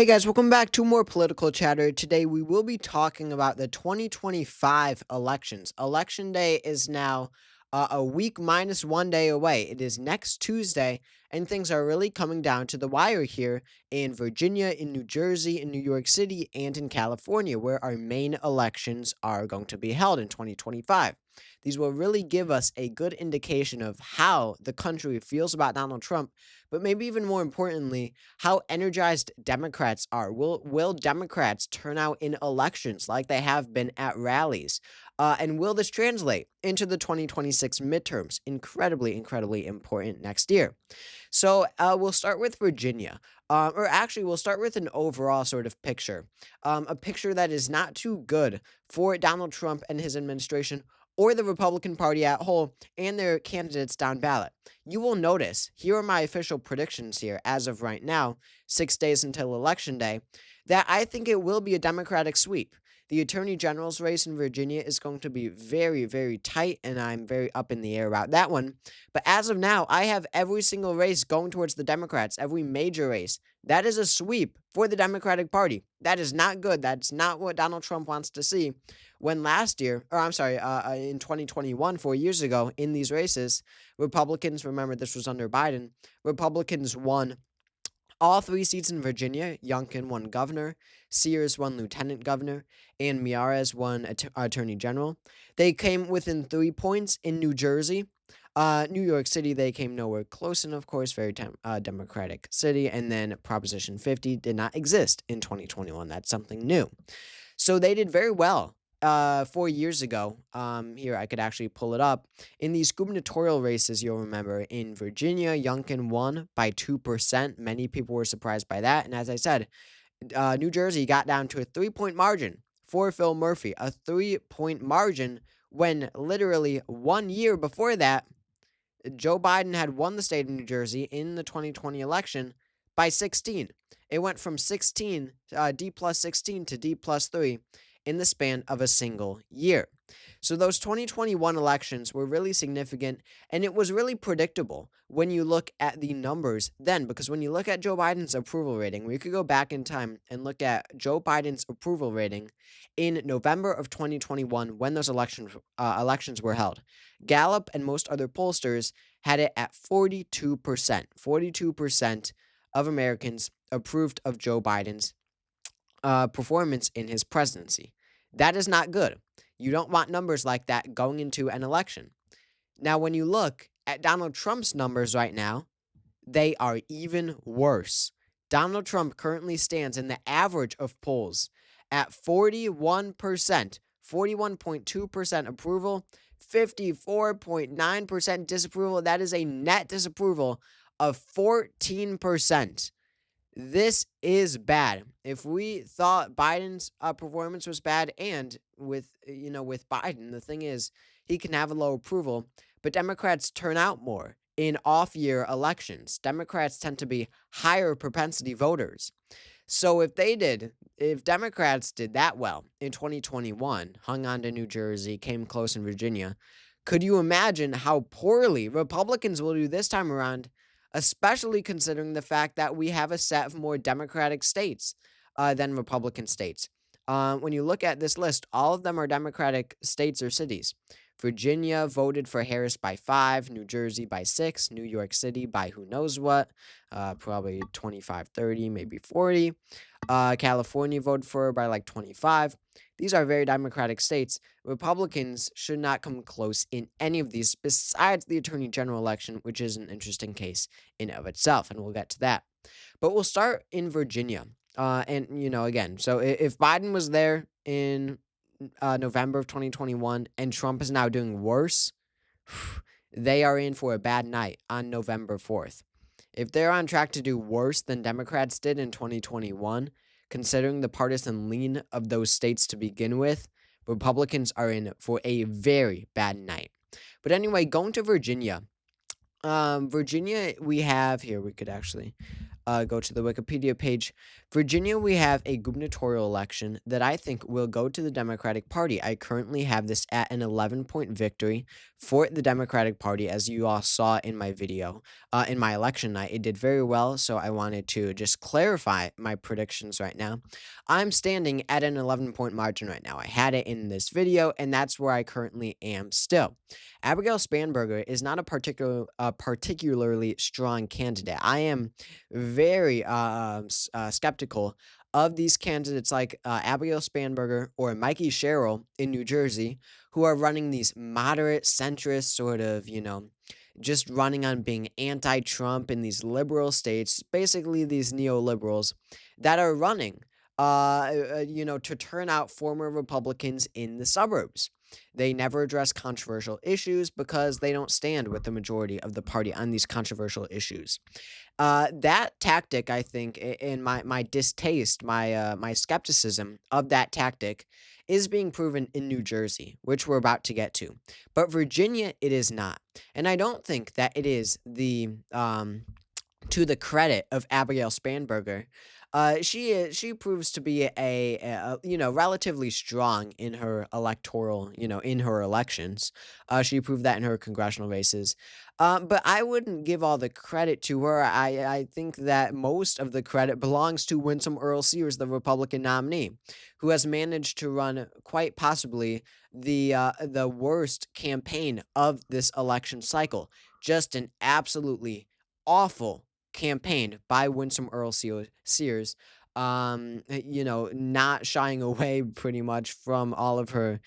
Hey guys, welcome back to more political chatter. Today we will be talking about the 2025 elections. Election day is now a week minus 1 day away. It is next Tuesday, and things are really coming down to the wire here in Virginia, in New Jersey, in New York City, and in California, where our main elections are going to be held in 2025. These will really give us a good indication of how the country feels about Donald Trump, but maybe even more importantly, how energized Democrats are. Will Democrats turn out in elections like they have been at rallies? And will this translate into the 2026 midterms? Incredibly, incredibly important next year. So we'll start with Virginia. Or actually, we'll start with an overall sort of picture. A picture that is not too good for Donald Trump and his administration or the Republican Party at whole and their candidates down ballot. You will notice, here are my official predictions here as of right now, 6 days until Election Day, that I think it will be a Democratic sweep. The Attorney General's race in Virginia is going to be very, very tight, and I'm very up in the air about that one. But as of now, I have every single race going towards the Democrats, every major race. That is a sweep for the Democratic Party. That is not good. That's not what Donald Trump wants to see. When last year, or I'm sorry, in 2021, 4 years ago, in these races, Republicans, remember this was under Biden, Republicans won all three seats in Virginia. Youngkin won governor, Sears won lieutenant governor, and Miyares won attorney general. They came within 3 points in New Jersey. New York City, they came nowhere close, and of course, very Democratic city. And then Proposition 50 did not exist in 2021. That's something new. So they did very well 4 years ago. Here, I could actually pull it up. In these gubernatorial races, you'll remember in Virginia, Youngkin won by 2%. Many people were surprised by that. And as I said, New Jersey got down to a 3 point margin for Phil Murphy, a 3 point margin when literally 1 year before that, Joe Biden had won the state of New Jersey in the 2020 election by 16. It went from 16, D plus 16 to D plus 3 in the span of a single year. So those 2021 elections were really significant, and it was really predictable when you look at the numbers then, because when you look at Joe Biden's approval rating, we could go back in time and look at Joe Biden's approval rating in November of 2021 when those elections were held. Gallup and most other pollsters had it at 42%. 42% of Americans approved of Joe Biden's performance in his presidency. That is not good. You don't want numbers like that going into an election. Now, when you look at Donald Trump's numbers right now, they are even worse. Donald Trump currently stands in the average of polls at 41%, 41.2% approval, 54.9% disapproval. That is a net disapproval of 14%. This is bad. If we thought Biden's performance was bad, and with Biden, the thing is he can have a low approval, but Democrats turn out more in off-year elections. Democrats tend to be higher propensity voters. So if Democrats did that well in 2021, hung on to New Jersey, came close in Virginia, could you imagine how poorly Republicans will do this time around, especially considering the fact that we have a set of more Democratic states than Republican states? When you look at this list, all of them are Democratic states or cities. Virginia voted for Harris by 5, New Jersey by 6, New York City by who knows what, probably 25, 30, maybe 40. California voted for her by like 25. These are very Democratic states. Republicans should not come close in any of these besides the Attorney General election, which is an interesting case in of itself, and we'll get to that. But we'll start in Virginia. Again, so if Biden was there in November of 2021 and Trump is now doing worse, they are in for a bad night on November 4th. If they're on track to do worse than Democrats did in 2021, considering the partisan lean of those states to begin with, Republicans are in for a very bad night. But anyway, going to Virginia. Virginia, we have here, we could actually go to the Wikipedia page. Virginia, we have a gubernatorial election that I think will go to the Democratic Party. I currently have this at an 11-point victory for the Democratic Party, as you all saw in my video, in my election night. It did very well, so I wanted to just clarify my predictions right now. I'm standing at an 11-point margin right now. I had it in this video, and that's where I currently am still. Abigail Spanberger is not a particularly strong candidate. I am very skeptical of these candidates like Abigail Spanberger or Mikey Sherrill in New Jersey, who are running these moderate, centrist sort of, just running on being anti Trump in these liberal states, basically these neoliberals that are running. To turn out former Republicans in the suburbs. They never address controversial issues because they don't stand with the majority of the party on these controversial issues. That tactic, I think, in my distaste, my skepticism of that tactic, is being proven in New Jersey, which we're about to get to. But Virginia, it is not, and I don't think that it is the to the credit of Abigail Spanberger. She proves to be relatively strong in her electoral, in her elections. She proved that in her congressional races. But I wouldn't give all the credit to her. I think that most of the credit belongs to Winsome Earl Sears, the Republican nominee, who has managed to run quite possibly the worst campaign of this election cycle. Just an absolutely awful campaign by Winsome Earl Sears. Not shying away pretty much from all of her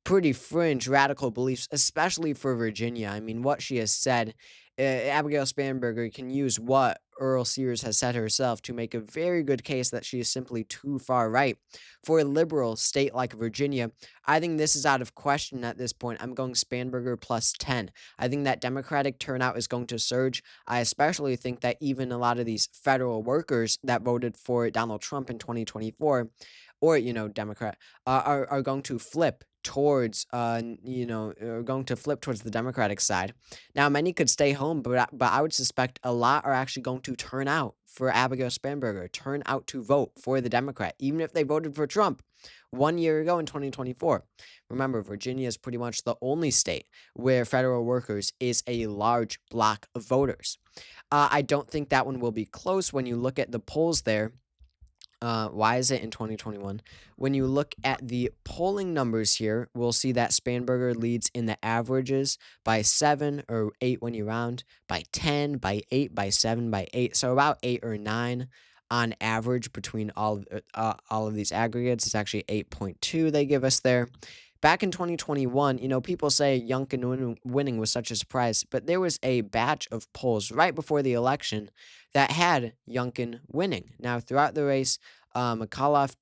pretty fringe radical beliefs, especially for Virginia. I mean, what she has said, Abigail Spanberger can use what Earl Sears has said herself to make a very good case that she is simply too far right. For a liberal state like Virginia, I think this is out of question at this point. I'm going Spanberger plus 10. I think that Democratic turnout is going to surge. I especially think that even a lot of these federal workers that voted for Donald Trump in 2024, or, Democrat, are going to flip towards are going to flip towards the Democratic side. Now, many could stay home, but I would suspect a lot are actually going to turn out for Abigail Spanberger, turn out to vote for the Democrat, even if they voted for Trump 1 year ago in 2024. Remember, Virginia is pretty much the only state where federal workers is a large block of voters. I don't think that one will be close when you look at the polls there. Why is it in 2021? When you look at the polling numbers here, we'll see that Spanberger leads in the averages by 7 or 8 when you round, by 10, by 8, by 7, by 8. So about 8 or 9 on average between all of these aggregates. It's actually 8.2 they give us there. Back in 2021, people say Youngkin winning was such a surprise, but there was a batch of polls right before the election that had Youngkin winning. Now, throughout the race, McAuliffe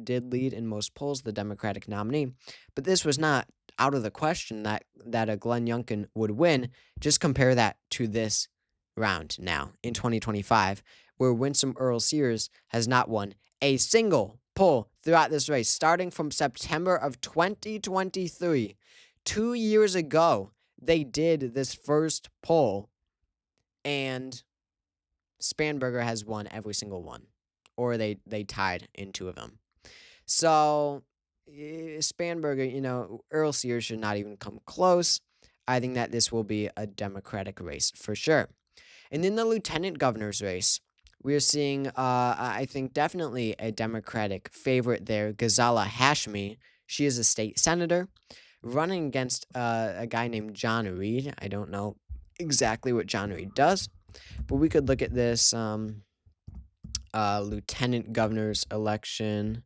did lead in most polls, the Democratic nominee, but this was not out of the question that a Glenn Youngkin would win. Just compare that to this round now in 2025, where Winsome Earl Sears has not won a single poll throughout this race, starting from September of 2023. 2 years ago, they did this first poll, and Spanberger has won every single one, or they tied in 2 of them. So Spanberger, Earl Sears should not even come close. I think that this will be a Democratic race for sure. And in the lieutenant governor's race, we are seeing, I think, definitely a Democratic favorite there, Ghazala Hashmi. She is a state senator running against a guy named John Reed. I don't know exactly what John Reed does, but we could look at this lieutenant governor's election.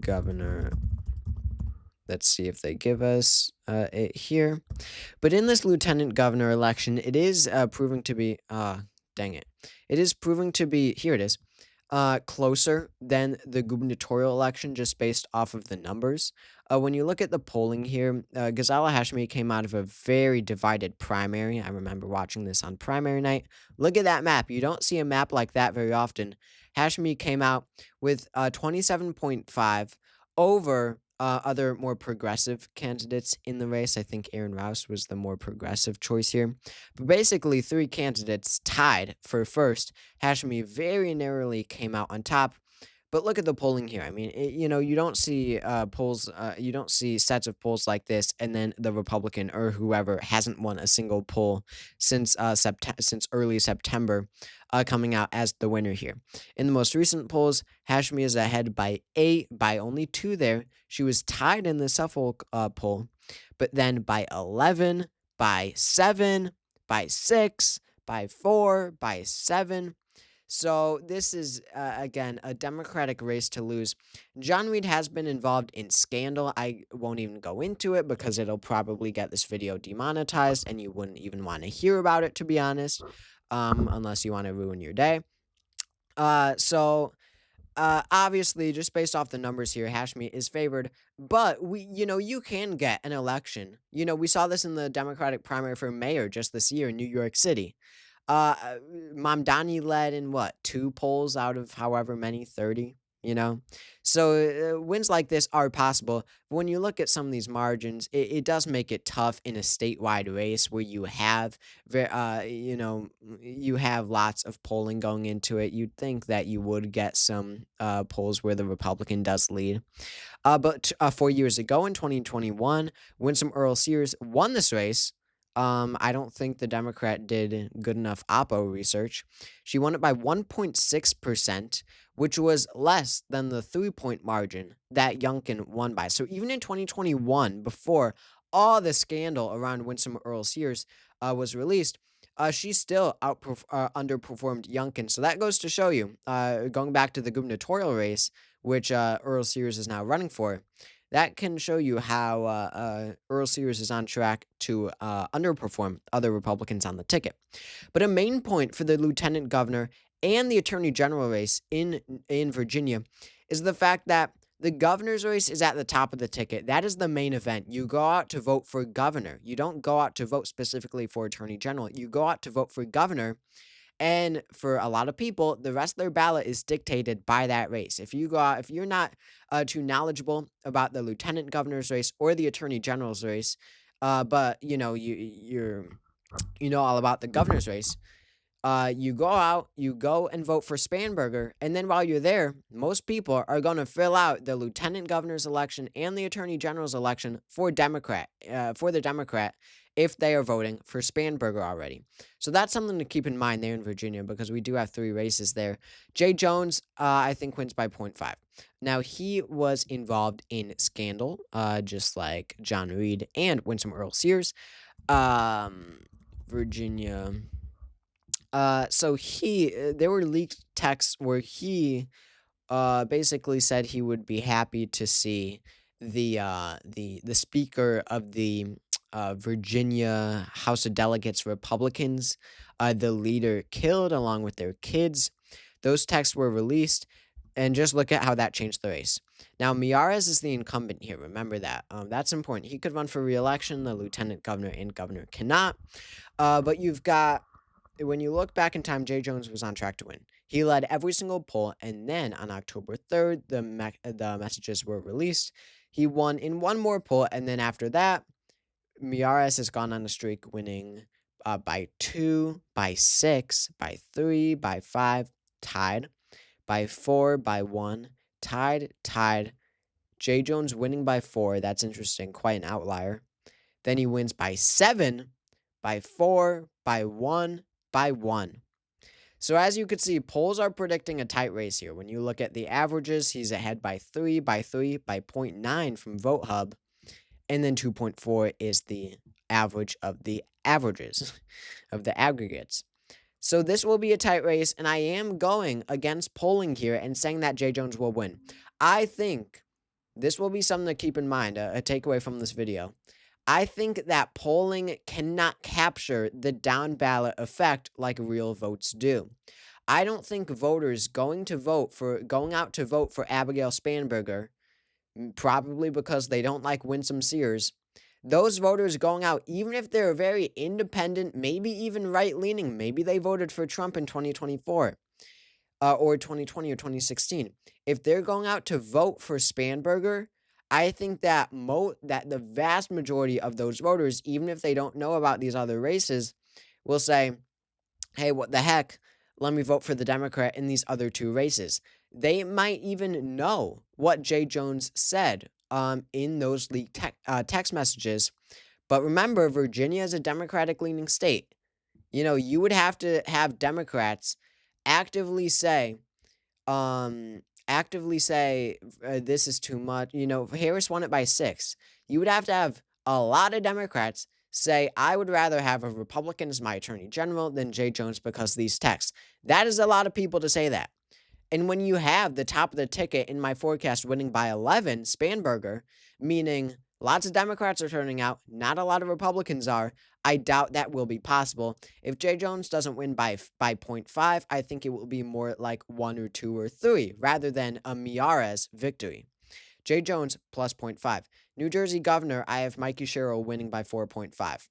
Governor. Let's see if they give us it here. But in this lieutenant governor election, it is proving to be, dang it. It is proving to be, here it is, closer than the gubernatorial election just based off of the numbers. When you look at the polling here, Ghazala Hashmi came out of a very divided primary. I remember watching this on primary night. Look at that map. You don't see a map like that very often. Hashmi came out with 27.5 over other more progressive candidates in the race. I think Aaron Rouse was the more progressive choice here. But basically, three candidates tied for first. Hashmi very narrowly came out on top. But look at the polling here. I mean, you don't see polls, you don't see sets of polls like this, and then the Republican or whoever hasn't won a single poll since since early September, coming out as the winner here. In the most recent polls, Hashmi is ahead by 8, by only 2 there. She was tied in the Suffolk poll, but then by 11, by 7, by 6, by 4, by 7. So this is again a Democratic race to lose. John Reed has been involved in scandal. I won't even go into it because it'll probably get this video demonetized, and you wouldn't even want to hear about it, to be honest, unless you want to ruin your day. Obviously, just based off the numbers here, Hashmi is favored, but you can get an election. We saw this in the Democratic primary for mayor just this year in New York City. Uh, Mamdani led in what, 2 polls out of however many, 30, you know? So, wins like this are possible, but when you look at some of these margins, it does make it tough in a statewide race where you have you have lots of polling going into it. You'd think that you would get some, polls where the Republican does lead. But 4 years ago in 2021, Winsome Earl Sears won this race. I don't think the Democrat did good enough Oppo research. She won it by 1.6%, which was less than the 3-point margin that Youngkin won by. So even in 2021, before all the scandal around Winsome Earl Sears was released, she still underperformed Youngkin. So that goes to show you, going back to the gubernatorial race, which Earl Sears is now running for, that can show you how Earl Sears is on track to underperform other Republicans on the ticket. But a main point for the lieutenant governor and the attorney general race in Virginia is the fact that the governor's race is at the top of the ticket. That is the main event. You go out to vote for governor. You don't go out to vote specifically for attorney general. You go out to vote for governor, and for a lot of people, the rest of their ballot is dictated by that race. If you're not too knowledgeable about the lieutenant governor's race or the attorney general's race, but you know all about the governor's race, you go out, you go and vote for Spanberger, and then while you're there, most people are going to fill out the lieutenant governor's election and the attorney general's election for the Democrat, if they are voting for Spanberger already. So that's something to keep in mind there in Virginia, because we do have 3 races there. Jay Jones, I think, wins by 0.5. Now, he was involved in scandal, just like John Reed and Winsome Earl Sears. Virginia. There were leaked texts where he basically said he would be happy to see the Speaker of the Virginia House of Delegates Republicans, the leader, killed along with their kids. Those texts were released, and just look at how that changed the race. Now, Miyares is the incumbent here. Remember that. That's important. He could run for re-election. The lieutenant governor and governor cannot. But you've got, when you look back in time, Jay Jones was on track to win. He led every single poll, and then on October 3rd, the messages were released. He won in one more poll, and then after that, Miyares has gone on a streak, winning by 2, by 6, by 3, by 5, tied, by 4, by 1, tied. Jay Jones winning by 4. That's interesting. Quite an outlier. Then he wins by 7, by 4, by 1, by 1. So as you can see, polls are predicting a tight race here. When you look at the averages, he's ahead by 3, by 0.9 from VoteHub. And then 2.4 is the average of the averages, of the aggregates. So this will be a tight race, and I am going against polling here and saying that Jay Jones will win. I think this will be something to keep in mind, a takeaway from this video. I think that polling cannot capture the down ballot effect like real votes do. I don't think voters going out to vote for Abigail Spanberger, probably because they don't like Winsome Sears, those voters going out, even if they're very independent, maybe even right-leaning, maybe they voted for Trump in 2024, or 2020 or 2016, if they're going out to vote for Spanberger, I think that that the vast majority of those voters, even if they don't know about these other races, will say, "Hey, what the heck? Let me vote for the Democrat in these other two races." They might even know what Jay Jones said in those leaked text messages. But remember, Virginia is a Democratic leaning state. You would have to have Democrats actively say, this is too much. Harris won it by 6. You would have to have a lot of Democrats say, I would rather have a Republican as my attorney general than Jay Jones because of these texts. That is a lot of people to say that. And when you have the top of the ticket in my forecast winning by 11, Spanberger, meaning lots of Democrats are turning out, not a lot of Republicans are, I doubt that will be possible. If Jay Jones doesn't win by point 0.5, I think it will be more like 1 or 2 or 3 rather than a Miares victory. Jay Jones plus point 0.5. New Jersey governor, I have Mikey Sherrill winning by 4.5.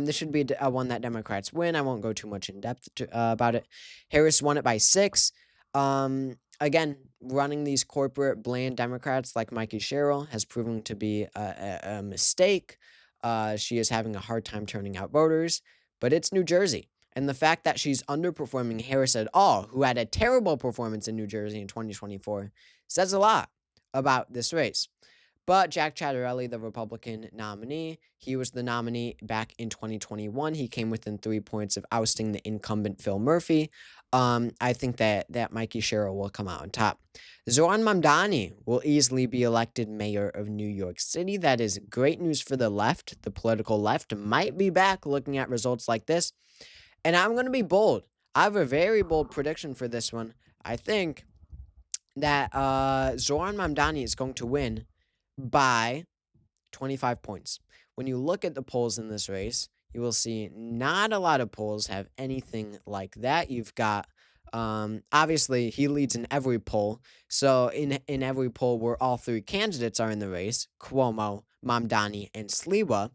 This should be a one that Democrats win. I won't go too much in depth about it. Harris won it by 6. Again, running these corporate bland Democrats like Mikey Sherrill has proven to be a mistake. She is having a hard time turning out voters, but it's New Jersey. And the fact that she's underperforming Harris at all, who had a terrible performance in New Jersey in 2024, says a lot about this race. But Jack Ciattarelli, the Republican nominee, he was the nominee back in 2021. He came within 3 points of ousting the incumbent Phil Murphy. I think that Mikey Sherrill will come out on top. Zohran Mamdani will easily be elected mayor of New York City. That is great news for the left. The political left might be back looking at results like this. And I'm going to be bold. I have a very bold prediction for this one. I think that Zohran Mamdani is going to win by 25 points. When you look at the polls in this race, you will see not a lot of polls have anything like that. You've got, obviously, he leads in every poll. So in every poll where all 3 candidates are in the race, Cuomo, Mamdani, and Sliwa,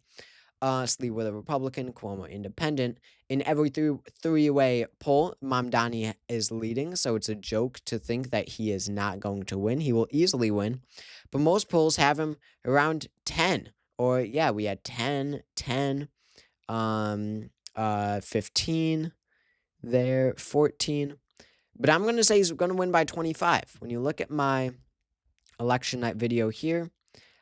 Sliwa the Republican, Cuomo independent. In every three-way poll, Mamdani is leading, so it's a joke to think that he is not going to win. He will easily win. But most polls have him around 10. Or, yeah, we had 10, 10, 15 there, 14. But I'm going to say he's going to win by 25. When you look at my election night video here,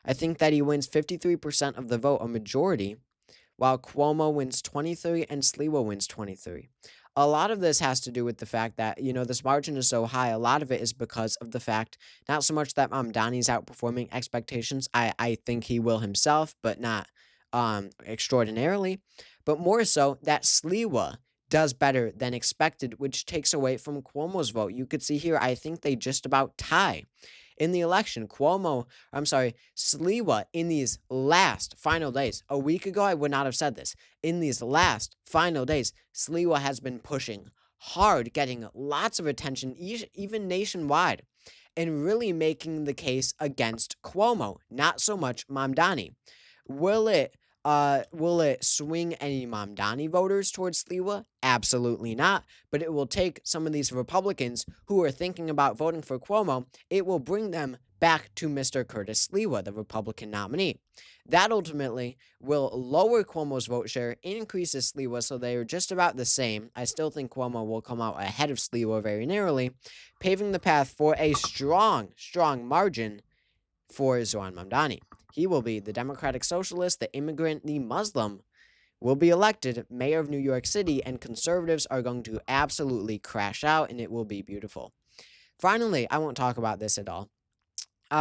I think that he wins 53% of the vote, a majority, while Cuomo wins 23 and Sliwa wins 23. A lot of this has to do with the fact that, this margin is so high. A lot of it is because of the fact, not so much that Mamdani's outperforming expectations. I think he will himself, but not extraordinarily. But more so that Sliwa does better than expected, which takes away from Cuomo's vote. You could see here, I think they just about tie. In the election, Sliwa, in these last final days, a week ago, I would not have said this. In these last final days, Sliwa has been pushing hard, getting lots of attention, even nationwide, and really making the case against Cuomo, not so much Mamdani. Will it swing any Mamdani voters towards Sliwa? Absolutely not. But it will take some of these Republicans who are thinking about voting for Cuomo, it will bring them back to Mr. Curtis Sliwa, the Republican nominee. That ultimately will lower Cuomo's vote share, increases Sliwa, so they are just about the same. I still think Cuomo will come out ahead of Sliwa very narrowly, paving the path for a strong, strong margin for Zohran Mamdani. He will be the Democratic Socialist, the immigrant, the Muslim, will be elected mayor of New York City, and conservatives are going to absolutely crash out, and it will be beautiful. Finally, I won't talk about this at all.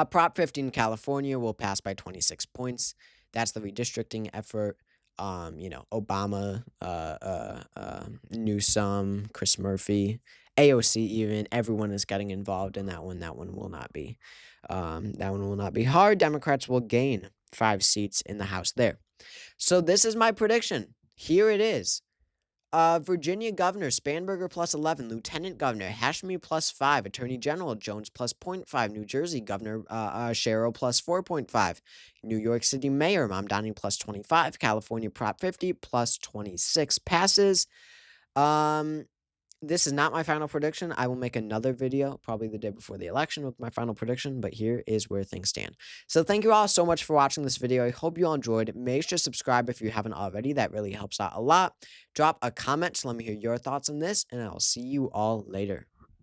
Prop 15 in California will pass by 26 points. That's the redistricting effort. Obama, Newsom, Chris Murphy, AOC even, everyone is getting involved in that one. That one will not be hard. Democrats will gain 5 seats in the House there. So this is my prediction. Here it is. Virginia Governor Spanberger plus 11, Lieutenant Governor Hashmi plus 5, Attorney General Jones plus 0.5, New Jersey Governor Sherrill plus 4.5, New York City Mayor Mamdani plus 25, California Prop 50 plus 26 passes. This is not my final prediction. I will make another video probably the day before the election with my final prediction, but here is where things stand. So thank you all so much for watching this video. I hope you all enjoyed it. Make sure to subscribe if you haven't already. That really helps out a lot. Drop a comment to let me hear your thoughts on this, and I'll see you all later.